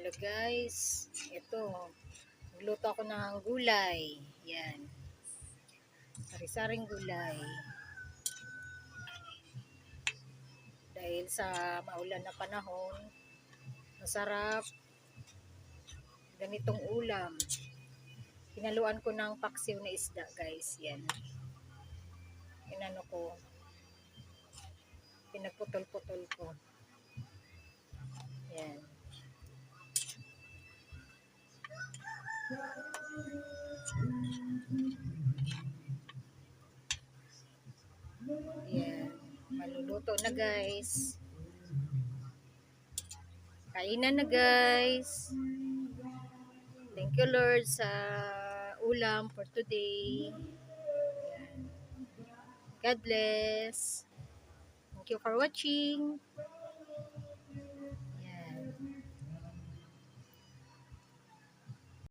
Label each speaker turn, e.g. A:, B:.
A: Hello guys, ito, nagluto ako ng gulay. Yan, sari-saring gulay. Dahil sa maulan na panahon, masarap ganitong ulam. Hinaluan ko ng paksiw na isda guys, yan. Inano ko, pinagputol-putol ko. Yan. Yan. Maluluto na guys. Kainan na guys. Thank you Lord sa ulam for today. Yan. God bless. Thank you for watching.